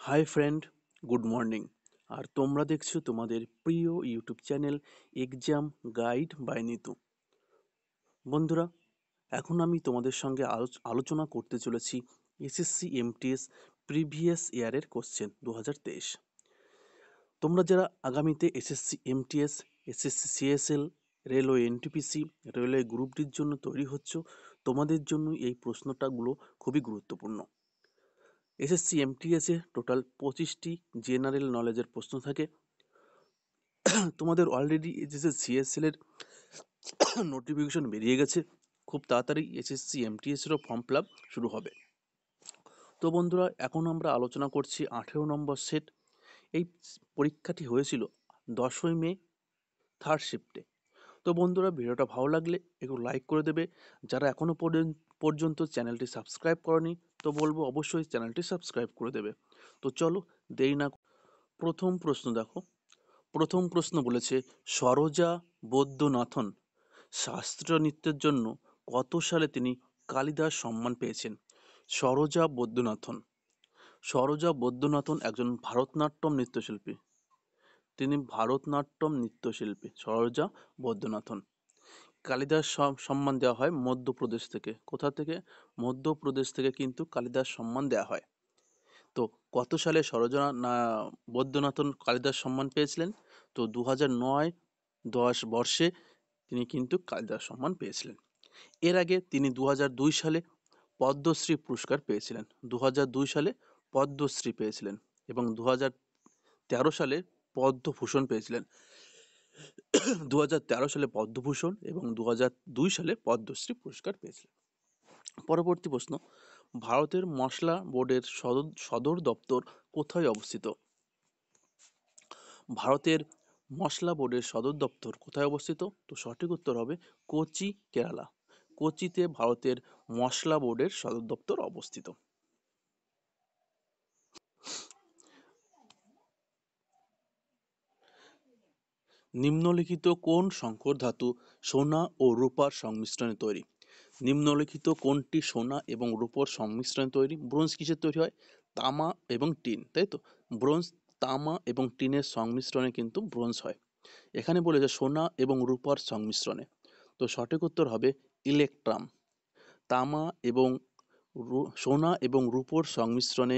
High friend, good morning. আর তোমরা দেখছো তোমাদের প্রিয় YouTube channel exam guide by Nitu. বন্ধুরা, এখন আমি তোমাদের সঙ্গে আলোচনা করতে চলেছি এসএসসি এমটিএস প্রিভিয়াস ইয়ারের কোশ্চেন 2023। তোমরা যারা আগামীতে SSC MTS, SSC CSL, railway NTPC, railway group ডির জন্য তৈরি হচ্ছ, তোমাদের জন্য এই প্রশ্নটাগুলো খুবই গুরুত্বপূর্ণ। এসএসসি এমটিএস এ টোটাল 25টি জেনারেল নলেজের প্রশ্ন থাকে। তোমাদের অলরেডি এসএসসি সিএসএল এর নোটিফিকেশন বেরিয়ে গেছে। খুব তাড়াতাড়ি এসএসসি এমটিএস এরও ফর্ম ফিল আপ শুরু হবে। তো বন্ধুরা, এখন আমরা আলোচনা করছি 18 নম্বর সেট। এই পরীক্ষাটি হয়েছিল 10ই মে, থার্ড শিফটে। তো বন্ধুরা, ভিডিওটা ভালো লাগলে একটু লাইক করে দেবে। যারা এখনো পর্যন্ত চ্যানেলটি সাবস্ক্রাইব করনি, তো বলবো অবশ্যই চ্যানেলটি সাবস্ক্রাইব করে দেবে। তো চলো দেরি না। প্রথম প্রশ্ন দেখো। প্রথম প্রশ্ন বলেছে, সরোজা বৈদ্যনাথন শাস্ত্রীয় নৃত্যের জন্য কত সালে তিনি কালিদাস সম্মান পেয়েছেন? সরোজা বৈদ্যনাথন। সরোজা বৈদ্যনাথন একজন ভারতনাট্যম নৃত্যশিল্পী। তিনি ভারতনাট্যম নৃত্যশিল্পী সরোজা বৈদ্যনাথন। কালিদাস সম্মান দেওয়া হয় মধ্যপ্রদেশ থেকে। কোথা থেকে? মধ্যপ্রদেশ থেকে কিন্তু কালিদাস সম্মান দেওয়া হয়। তো কত সালে সরোজা বৈদ্যনাথন কালিদাস সম্মান পেয়েছিলেন? তো 2009-10 বর্ষে তিনি কিন্তু কালিদাস সম্মান পেয়েছিলেন। এর আগে তিনি 2002 সালে পদ্মশ্রী পুরস্কার পেয়েছিলেন। 2002 সালে পদ্মশ্রী পেয়েছিলেন এবং 2013 সালে পদ্মভূষণ পেয়েছিলেন। 2013 সালে পদ্মভূষণ এবং 2002 সালে পদ্মশ্রী পুরস্কার পেয়েছিলেন। পরবর্তী প্রশ্ন, ভারতের মশলা বোর্ডের সদর দপ্তর কোথায় অবস্থিত? ভারতের মশলা বোর্ডের সদর দপ্তর কোথায় অবস্থিত? তো সঠিক উত্তর হবে কোচি, কেরালা। কোচিতে ভারতের মশলা বোর্ডের সদর দপ্তর অবস্থিত। নিম্নলিখিত কোন সংকর ধাতু সোনা ও রূপার সংমিশ্রণে তৈরি? নিম্নলিখিত কোনটি সোনা এবং রূপোর সংমিশ্রণে তৈরি? ব্রোঞ্জ কিসের তৈরি হয়? তামা এবং টিন, তাই তো। ব্রোঞ্জ, তামা এবং টিনের সংমিশ্রণে কিন্তু ব্রোঞ্জ হয়। এখানে বলেছে সোনা এবং রূপার সংমিশ্রণে। তো সঠিক উত্তর হবে ইলেকট্রাম। তামা এবং সোনা এবং রূপোর সংমিশ্রণে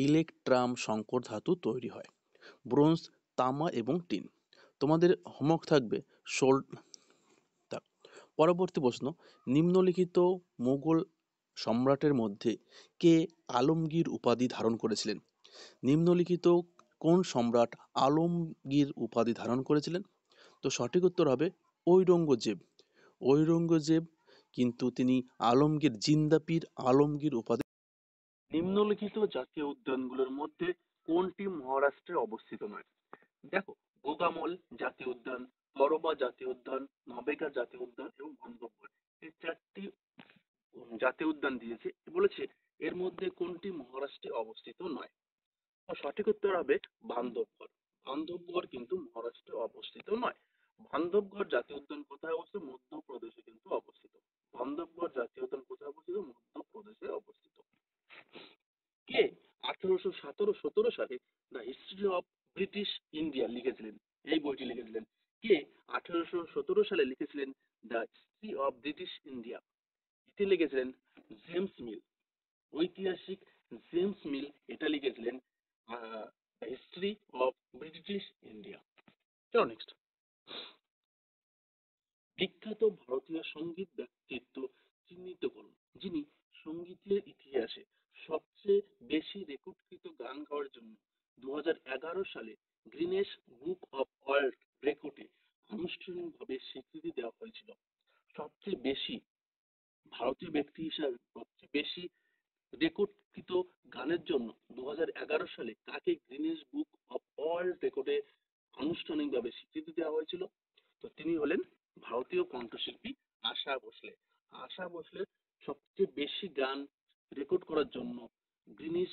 ইলেকট্রাম সংকর ধাতু তৈরি হয়। ব্রোঞ্জ, তামা এবং টিন। তোমাদের হোমওয়ার্ক থাকবে পরবর্তী প্রশ্ন, নিম্নলিখিত মুঘল সম্রাটের মধ্যে কে আলমগীর উপাধি ধারণ করেছিলেন? নিম্নলিখিত কোন সম্রাট আলমগীর উপাধি ধারণ করেছিলেন? তো সঠিক উত্তর হবে ঔরঙ্গজেব। ঔরঙ্গজেব কিন্তু তিনি আলমগীর, জিন্দাপীর আলমগীর উপাধি। নিম্নলিখিত জাতীয় উদ্যানগুলোর মধ্যে কোনটি মহারাষ্ট্রে অবস্থিত নয়? দেখো, গোগামল জাতীয় উদ্যান, তরবা জাতীয় উদ্যান, নবেগা জাতীয় উদ্যান এবং বান্ধবগড়, এই চারটি জাতীয় উদ্যান দিয়েছে। বলেছে এর মধ্যে কোনটি মহারাষ্ট্রে অবস্থিত নয়? তো সঠিক উত্তর হবে বান্ধবগড়। বান্ধবগড় কিন্তু মহারাষ্ট্রে অবস্থিত নয়। বান্ধবগড় জাতীয় উদ্যান কোথায় অবস্থিত? মধ্যপ্রদেশে কিন্তু অবস্থিত। বান্ধবগড় জাতীয় উদ্যান কোথায় অবস্থিত? মধ্যপ্রদেশে অবস্থিত। কে 1817 সালে the history of British India লিখেছিলেন? এই বইটি লিখেছিলেন কে? 1817 সালে লিখেছিলেন the history of British India. এটি লিখেছিলেন জেমস মিল। ঐতিহাসিক জেমস মিল এটা লিখেছিলেন the history of British India. চলো নেক্সট। বিখ্যাত ভারতীয় সঙ্গীত ব্যক্তিত্ব চিহ্নিত করুন যিনি সঙ্গীতের ইতিহাসে সবচেয়ে বেশি রেকর্ডকৃত গান গাওয়ার জন্য 2011 সালে গ্রিনেস বুক অফ ওয়ার্ল্ড রেকর্ডে আনুষ্ঠানিকভাবে স্বীকৃতি দেওয়া হয়েছিল। সবচেয়ে বেশি ভারতীয় ব্যক্তি হিসাবে সবচেয়ে বেশি রেকর্ডকৃত গানের জন্য 2011 সালে কাকে গ্রিনেস বুক অফ ওয়ার্ল্ড রেকর্ডে আনুষ্ঠানিকভাবে স্বীকৃতি দেওয়া হয়েছিল? তো তিনি হলেন ভারতীয় কণ্ঠশিল্পী আশা ভোসলে। আশা ভোসলের সবচেয়ে বেশি গান রেকর্ড করার জন্য গ্রিনিস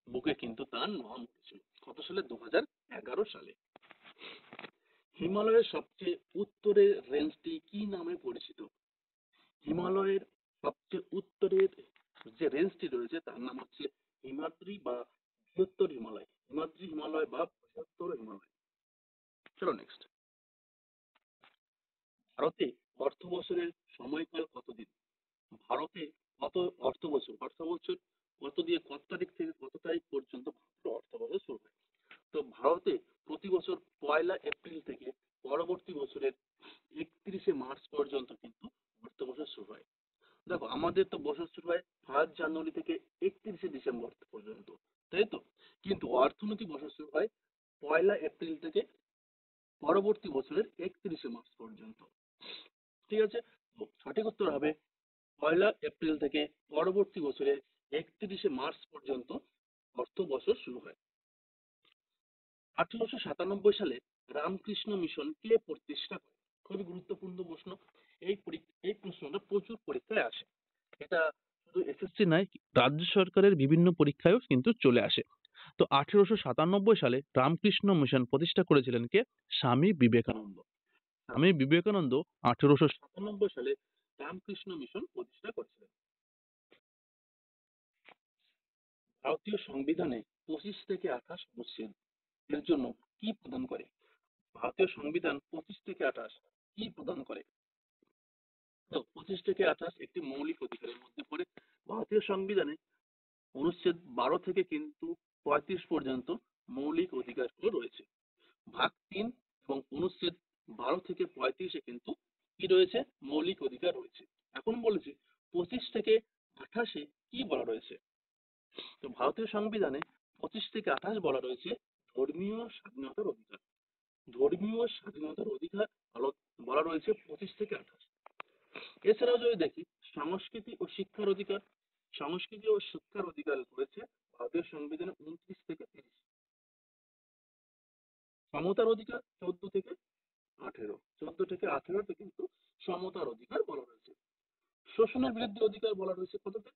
বুকে কিন্তু তার নাম উঠেছিল। কত সালে? 2011 সালে। হিমালয়ের সবচেয়ে উত্তরের রেঞ্জটি কি নামে পরিচিত? হিমালয়ের সবচেয়ে উত্তরের যে রেঞ্জটি রয়েছে তার নাম হচ্ছে হিমাদ্রি বা বৃহত্তর হিমালয়। কত দিয়ে কত তারিখ থেকে কত তারিখ পর্যন্ত অর্থবছর শুরু হয়। তো ভারতে প্রতি বছর 1 এপ্রিল থেকে পরবর্তী বছরের 31 মার্চ পর্যন্ত কিন্তু অর্থবছর শুরু হয়। দেখো আমাদের তো বছর শুরু হয় 1 জানুয়ারি থেকে 31 ডিসেম্বর পর্যন্ত, তাই তো? কিন্তু অর্থনৈতিক বছর শুরু হয় 1 এপ্রিল থেকে পরবর্তী বছরের 31 মার্চ পর্যন্ত। ঠিক আছে, তো সঠিক উত্তর হবে 1 এপ্রিল থেকে পরবর্তী বছরের 31 মার্চ পর্যন্ত অর্থ বছর শুরু হয়। 1897 সালে রামকৃষ্ণ মিশন কে প্রতিষ্ঠা করে? খুবই গুরুত্বপূর্ণ প্রশ্ন। এই প্রশ্নটা প্রচুর পরীক্ষায় আসে। এটা শুধু এসএসসি নয়, রাজ্য সরকারের বিভিন্ন পরীক্ষায়ও কিন্তু চলে আসে। তো 1897 সালে রামকৃষ্ণ মিশন প্রতিষ্ঠা করেছিলেন কে? স্বামী বিবেকানন্দ। স্বামী বিবেকানন্দ 1897 সালে রামকৃষ্ণ মিশন প্রতিষ্ঠা করেছিলেন। ভারতীয় সংবিধানে 25 থেকে 28 অনুচ্ছেদ এর জন্য কি প্রদান করে? ভারতীয় সংবিধান 25 থেকে 28 কি প্রদান করে? তো 25 থেকে 28 একটি মৌলিক অধিকারের মধ্যে পড়ে। ভারতীয় সংবিধানে অনুচ্ছেদ 12 থেকে কিন্তু 35 পর্যন্ত মৌলিক অধিকারগুলো রয়েছে। ভাগ 3 এবং অনুচ্ছেদ 12 থেকে 35-এ কিন্তু কি রয়েছে? মৌলিক অধিকার রয়েছে। এখন বলেছে 25 থেকে 28-এ কি বলা রয়েছে? তো ভারতীয় সংবিধানে 25 থেকে 28 বলা রয়েছে ধর্মীয় স্বাধীনতার অধিকার। ধর্মীয় স্বাধীনতার অধিকার বলা রয়েছে 25 থেকে 28। এছাড়াও যদি দেখি সংস্কৃতি ও শিক্ষার অধিকার, সংস্কৃতি ও শিক্ষার অধিকার রয়েছে ভারতীয় সংবিধানে 29 থেকে 30। সমতার অধিকার 14 থেকে 18, 14 থেকে 18-তে কিন্তু সমতার অধিকার বলা রয়েছে। শোষণের বিরুদ্ধে অধিকার বলা রয়েছে কততে?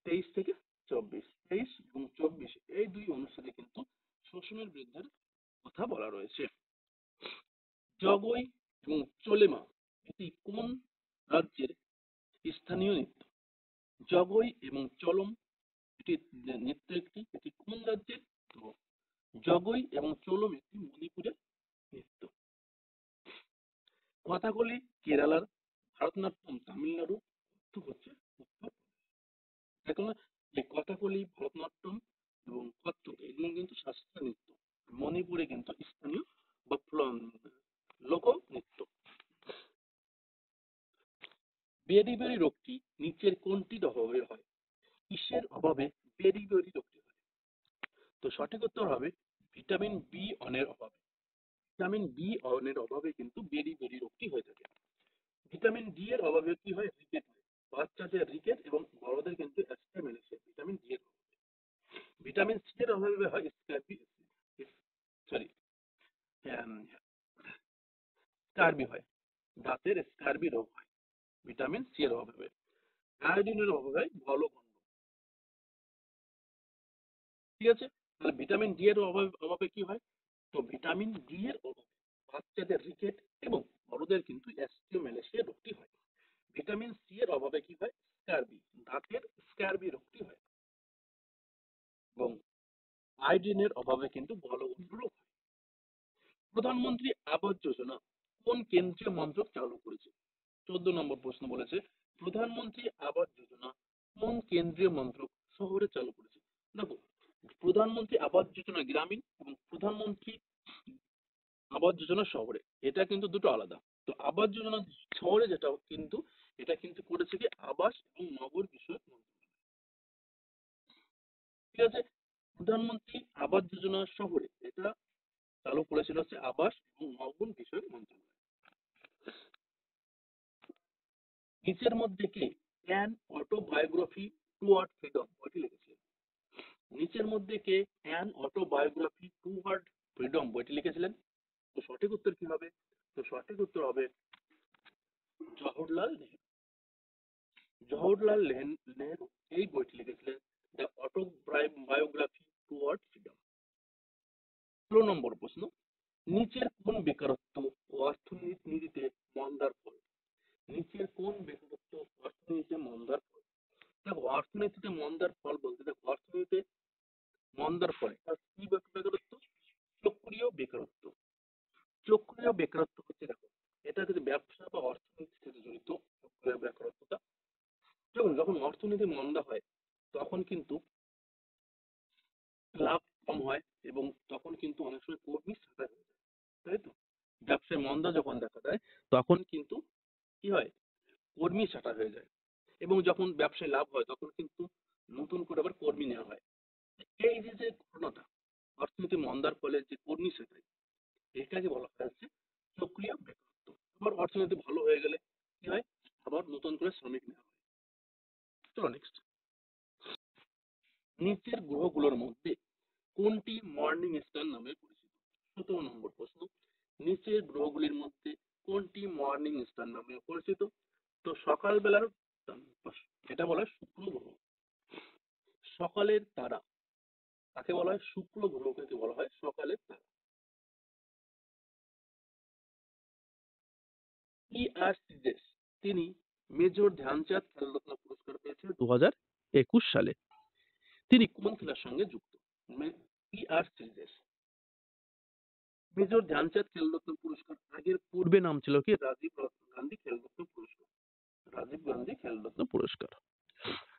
23 থেকে 24। 23 এবং 24 এই দুই অনুচ্ছেদে কিন্তু শোষণের বিরুদ্ধে কথা বলা রয়েছে। জগই এবং চলেমা এটি কোন রাজ্যের স্থানীয় নৃত্য? জগই এবং চলম এটি এটি কোন রাজ্যের? তো জগই এবং চলম একটি মণিপুরের নৃত্য। কথাকলি কেরালার, ভারতনাট্যম তামিলনাড়ু, কত্থক হচ্ছে উত্তরপ্রদেশ। দেখো না, এই কথাকলি, ভারতনাট্যম এবং কত্থক এগুলো কিন্তু শাস্ত্রীয় নৃত্য। মণিপুরে কিন্তু স্থানীয় বা লোক নৃত্য। বেরি রোগটি নিচের কোনটির অভাবে হয়? কিসের অভাবে বেরি রোগটি হয়? তো সঠিক উত্তর হবে ভিটামিন বি1 এর অভাবে। ভিটামিন বি1 এর অভাবে কিন্তু বেরি রোগটি হয়ে থাকে। ভিটামিন ডি এর অভাবে কি হয়? রিকেট হয়। বাচ্চাদের রিকেট এবং বড়দের কিন্তু অ্যাস্ট্রামেলাইসিস ভিটামিন ডি এর অভাবে। ভিটামিন সি এর অভাবে হয় স্কার্বি হয়, দাঁতের স্কার্বি রোগ হয় ভিটামিন সি এর অভাবে। আয়োডিনের অভাবে হয় গলগণ্ড। ঠিক আছে, তাহলে ভিটামিন ডি এর অভাবে কি হয়? তো ভিটামিন ডি এর অভাবে বাচ্চাদের রিকেট এবং বড়দের কিন্তু অ্যাস্ট্রামেলাইসিস রোগটি হয়। ভিটামিন সি এর অভাবে কি হয়? স্কার্বি, দাঁতের স্কার্বি রোগটি হয়। এবং আয়োডিনের অভাবে কিন্তু গলগণ্ড রোগ হয়। প্রধানমন্ত্রী আবাস যোজনা কোন কেন্দ্রীয় মন্ত্রক চালু করেছে? 14 নম্বর প্রশ্ন বলেছে প্রধানমন্ত্রী আবাস যোজনা কোন কেন্দ্রীয় মন্ত্রক শহরে চালু করেছে? দেখো, প্রধানমন্ত্রী আবাস যোজনা গ্রামীণ এবং প্রধানমন্ত্রী আবাস যোজনা শহরে, এটা কিন্তু দুটো আলাদা। তো আবাস যোজনা শহরে যেটা কিন্তু এটা কিন্তু করেছে কি আবাস এবং নগর বিষয়ক মন্ত্রক। ঠিক আছে, প্রধানমন্ত্রী আবাস যোজনা শহরে এটা চালু করেছিল হচ্ছে আবাস এবং নগর বিষয়ক মন্ত্রণালয়। নিচের মধ্যে কে অ্যান অটোবায়োগ্রাফি টুয়ার্ড ফ্রিডম বইটি লিখেছিলেন? নিচের মধ্যে কে অ্যান অটোবায়োগ্রাফি টুয়ার্ড ফ্রিডম বইটি লিখেছিলেন? তো সঠিক উত্তর কি হবে? তো সঠিক উত্তর হবে জওহরলাল নেহেরু। জওহরলাল নেহেরু এই বইটি লিখেছিলেন দ্য অটোবায়োগ্রাফি টুয়ার্ড ফ্রিডম। 16 নম্বর প্রশ্ন, নিচের কোন বেকারত্ব ও অর্থনীতিতে মন্দার ফল? নিচের কোন বেকারত্ব অর্থনীতিতে মন্দার ফল? দেখো, অর্থনীতিতে মন্দার ফল বলতে দেখো অর্থনীতিতে মন্দার ফলে তার কি বেকারত্ব? চক্রীয় বেকারত্ব। চক্রীয় বেকারত্ব হচ্ছে দেখো এটা কিন্তু ব্যবসা বা অর্থনীতির সাথে জড়িত। চক্রীয় বেকারত্বটা যখন যখন অর্থনীতি মন্দা হয় তখন কিন্তু লাভ কম হয় এবং তখন কিন্তু অনেক সময় কর্মী ছাঁটাই হয়ে যায়, তাই তো? ব্যবসায় মন্দা যখন দেখা দেয় তখন কিন্তু কি হয়, কর্মী ছাঁটাই হয়ে যায় এবং যখন ব্যবসায় লাভ হয় তখন কিন্তু নতুন করে আবার কর্মী নেওয়া হয়। এই যে যে ঘটনাটা, অর্থনীতি মন্দার ফলে যে কর্মী ছাঁটাই, এটাকে বলা হয় হচ্ছে সক্রিয় বেকারত্ব। আবার অর্থনীতি ভালো হয়ে গেলে কি হয়, আবার নতুন করে শ্রমিক নেওয়া হয়। চলো নেক্সট। নিচের গ্রহগুলোর মধ্যে কোনটি মর্নিং স্টার নামে পরিচিত? 17 নম্বর প্রশ্ন, নিচের গ্রহগুলির মধ্যে কোনটি মর্নিং স্টার নামে পরিচিত? তো সকালবেলার এটা বলা হয় শুক্র গ্রহ। সকালের তারা তাকে বলা হয় শুক্র গ্রহকে বলা হয় সকালের তারা। আর সিজেস, তিনি মেজর ধ্যানচাঁদ খেলরত্ন পুরস্কার পেয়েছেন 2021 সালে। তিনি কোন খেলার সঙ্গে যুক্ত? আর সিজেস, মেজর ধ্যানচাঁদ খেলরত্ন পুরস্কার আগের পূর্বে নাম ছিল কি রাজীব গান্ধী খেলরত্ন পুরস্কার। রাজীব গান্ধী খেলরত্ন পুরস্কার,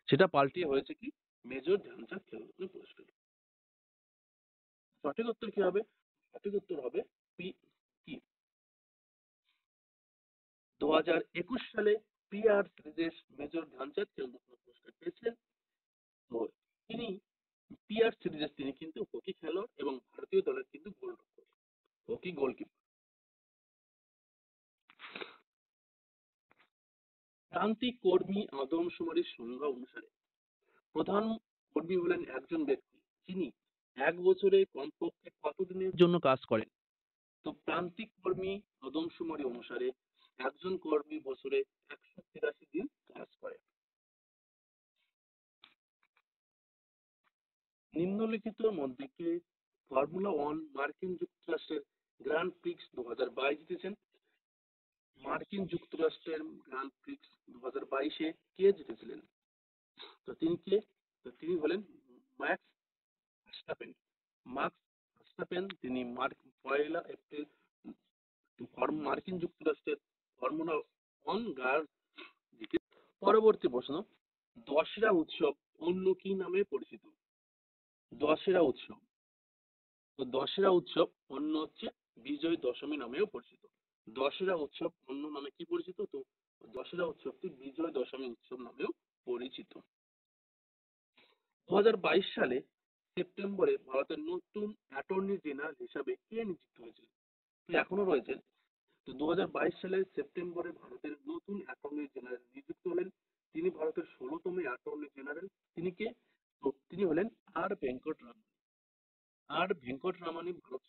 সেটা পাল্টিয়ে হয়েছে কি মেজর ধ্যানচাঁদ খেলরত্ন পুরস্কার। সঠিক উত্তর কি হবে? সঠিক উত্তর হবে পি কি 2021 সালে আর সিরিজের মেজর ধ্যানচাঁদ খেলরত্ন পুরস্কার পেয়েছিলেন। তো তিনি আর সিরিজের তিনি কিন্তু হকি খেলোয়াড় এবং ভারতীয় দলের কিন্তু গোলরক্ষক, হকি গোলকিপার। প্রান্তিক কর্মী আদমশুমারির সংজ্ঞা অনুসারে প্রধান কর্মী হলেন একজন ব্যক্তি যিনি 1 বছরে কমপক্ষে কতদিনের জন্য কাজ করেন? তো প্রান্তিক কর্মী আদমশুমারি অনুসারে একজন কর্মী বছরে 183 দিন কাজ করে। নিম্নলিখিতর মধ্যে কে ফর্মুলা 1 মার্কিন যুক্তরাষ্ট্রের গ্র্যান্ড প্রিক্স 2022 জিতেছেন? মার্কিন যুক্তরাষ্ট্রের গ্র্যান্ড প্রিক্স 2022-এ কে জিতেছিলেন? তো তিনি কে? তো তিনি হলেন ম্যাক্স ভার্স্টাপেন। মার্কস ভার্স্টাপেন তিনি 1 এপ্রিল মার্কিন যুক্তরাষ্ট্রের ফর্মুলা 1 গ্র্যান্ড জিতে। পরবর্তী প্রশ্ন, দশেরা উৎসব অন্য কি নামে পরিচিত? দশেরা উৎসব, তো দশেরা উৎসব অন্য হচ্ছে বিজয় দশমী নামেও পরিচিত। দশেরা উৎসব অন্য নামে কি পরিচিত? তো দশেরা উৎসবটি বিজয় দশমী উৎসব নামেও পরিচিত। 2022 সালে সেপ্টেম্বরে ভারতের নতুন অ্যাটর্নি জেনারেল হিসাবে কে নিযুক্ত হয়েছিল? এখনো রয়েছেন। তো 2022 সালের সেপ্টেম্বরে ভারতের নতুন অ্যাটর্নি জেনারেল নিযুক্ত হলেন। তিনি ভারতের 16তম অ্যাটর্নি জেনারেল। তিনি কে? তো তিনি হলেন আর ভেঙ্কটরামন। আর ভেঙ্কটরামানি ভারত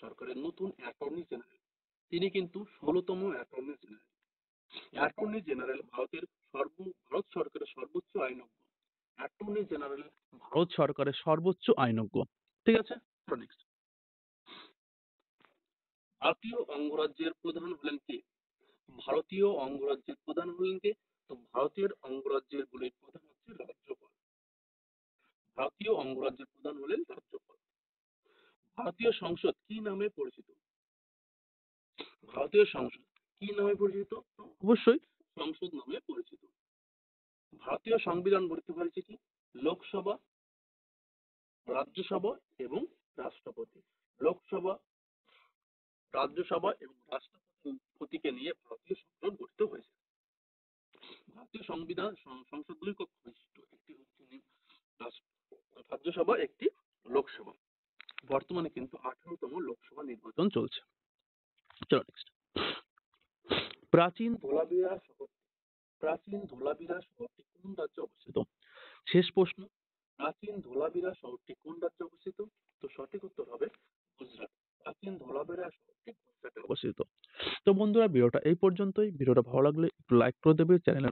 সরকারের নতুন অ্যাটর্নি জেনারেল। তিনি কিন্তু 16তম attorney general. Attorney general Bharat সরকারের সর্বোচ্চ আইনজ্ঞ। অ্যাটর্নি জেনারেল ভারত সরকারের সর্বোচ্চ আইনজ্ঞ। ঠিক আছে, নেক্সট। ভারতীয় অঙ্গরাজ্যের প্রধান হলেন কে? ভারতীয় অঙ্গরাজ্যের প্রধান হলেন কে? তো ভারতীয় অঙ্গরাজ্যের গুলির প্রধান হচ্ছে রাজ্যপাল। ভারতীয় অঙ্গরাজ্যের প্রধান হলেন রাজ্যপাল। ভারতীয় সংসদ কি নামে পরিচিত? ভারতীয় সংসদ কি নামে পরিচিত? অবশ্যই সংসদ নামে পরিচিত। ভারতীয় সংবিধান গঠিত হয়েছে কি লোকসভা, রাজ্যসভা এবং রাষ্ট্রপতি। লোকসভা, রাজ্যসভা এবং রাষ্ট্রপতিকে নিয়ে ভারতীয় সংসদ গঠিত হয়েছে। ভারতীয় সংসদ দুই কক্ষ বিশিষ্ট, একটি হচ্ছে রাজ্যসভা, একটি লোকসভা। বর্তমানে কিন্তু 18তম লোকসভা নির্বাচন চলছে। চলো নেক্সট। প্রাচীন ধোলাবিরা শহরটি কোন রাজ্যে অবস্থিত? শেষ প্রশ্ন, প্রাচীন ধোলাবিরা শহরটি কোন রাজ্যে অবস্থিত? তো সঠিক উত্তর হবে গুজরাট। প্রাচীন ধোলাবিরা শহরটি গুজরাটে অবস্থিত। তো বন্ধুরা, ভিডিওটা এই পর্যন্তই। ভিডিওটা ভালো লাগলে একটু লাইক করে দেবে, চ্যানেলে